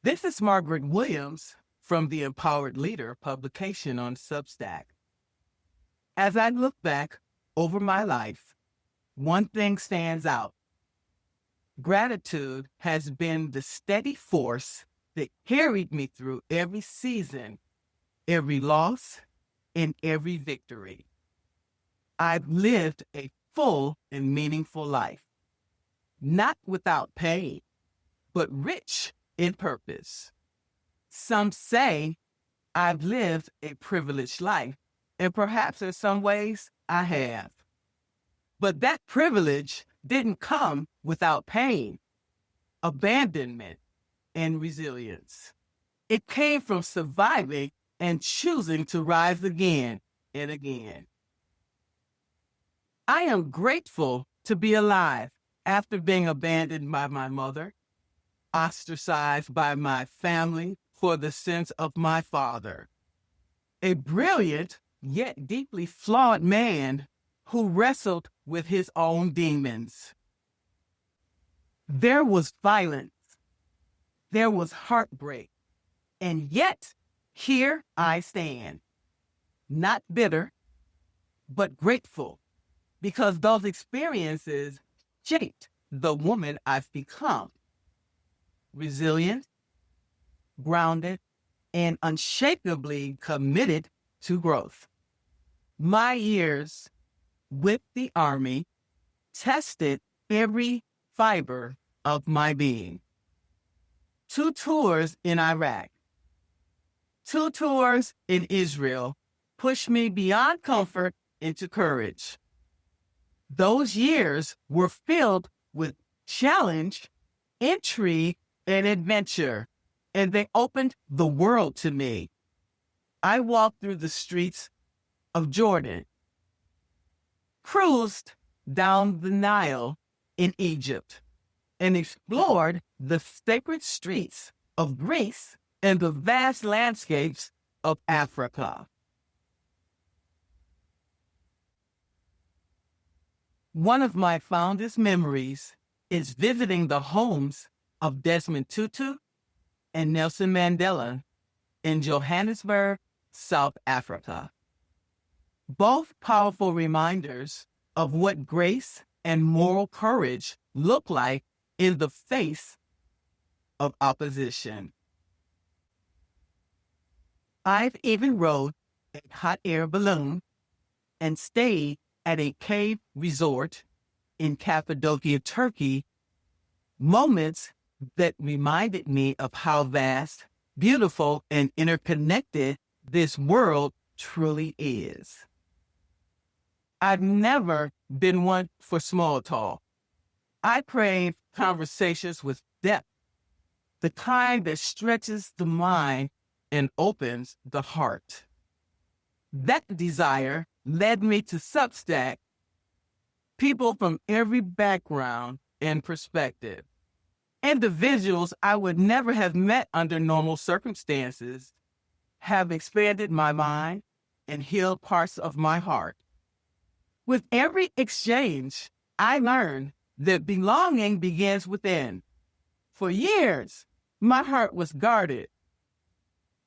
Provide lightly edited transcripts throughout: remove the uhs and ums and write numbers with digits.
This is Margaret Williams from the Empowered Leader publication on Substack. As I look back over my life, one thing stands out. Gratitude has been the steady force that carried me through every season, every loss, and every victory. I've lived a full and meaningful life, not without pain, but rich in purpose. Some say I've lived a privileged life, and perhaps in some ways I have. But that privilege didn't come without pain, abandonment, and resilience. It came from surviving and choosing to rise again and again. I am grateful to be alive after being abandoned by my mother, ostracized by my family for the sins of my father, a brilliant yet deeply flawed man who wrestled with his own demons. There was violence, there was heartbreak, and yet here I stand, not bitter, but grateful, because those experiences shaped the woman I've become. Resilient, grounded, and unshakably committed to growth. My years with the Army tested every fiber of my being. 2 tours in Iraq, 2 tours in Israel pushed me beyond comfort into courage. Those years were filled with challenge, intrigue, and adventure, and they opened the world to me. I walked through the streets of Jordan, cruised down the Nile in Egypt, and explored the sacred streets of Greece and the vast landscapes of Africa. One of my fondest memories is visiting the homes of Desmond Tutu and Nelson Mandela in Johannesburg, South Africa. Both powerful reminders of what grace and moral courage look like in the face of opposition. I've even rode a hot air balloon and stayed at a cave resort in Cappadocia, Turkey, moments that reminded me of how vast, beautiful, and interconnected this world truly is. I've never been one for small talk. I crave conversations with depth, the kind that stretches the mind and opens the heart. That desire led me to Substack, people from every background and perspective. Individuals I would never have met under normal circumstances have expanded my mind and healed parts of my heart. With every exchange, I learned that belonging begins within. For years, my heart was guarded,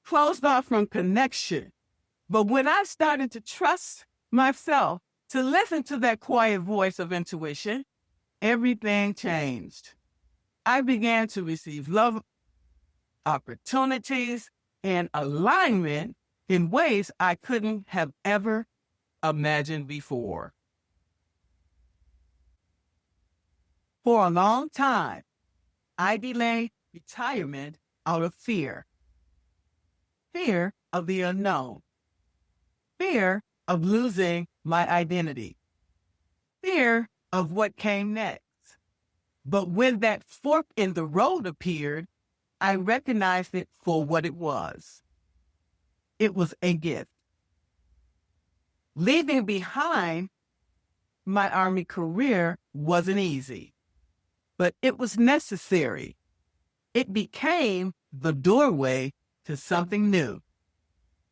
closed off from connection. But when I started to trust myself, to listen to that quiet voice of intuition, everything changed. I began to receive love, opportunities, and alignment in ways I couldn't have ever imagined before. For a long time, I delayed retirement out of fear. Fear of the unknown. Fear of losing my identity. Fear of what came next. But when that fork in the road appeared, I recognized it for what it was. It was a gift. Leaving behind my Army career wasn't easy, but it was necessary. It became the doorway to something new,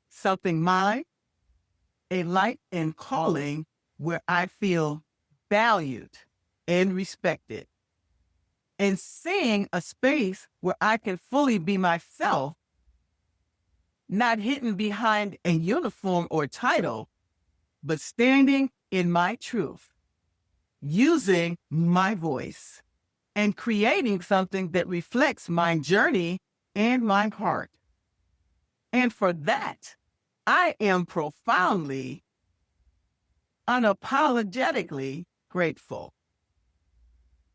something mine, a life and calling where I feel valued and respected. and seeing a space where I can fully be myself, not hidden behind a uniform or title, but standing in my truth, using my voice, and creating something that reflects my journey and my heart. And for that, I am profoundly, unapologetically grateful.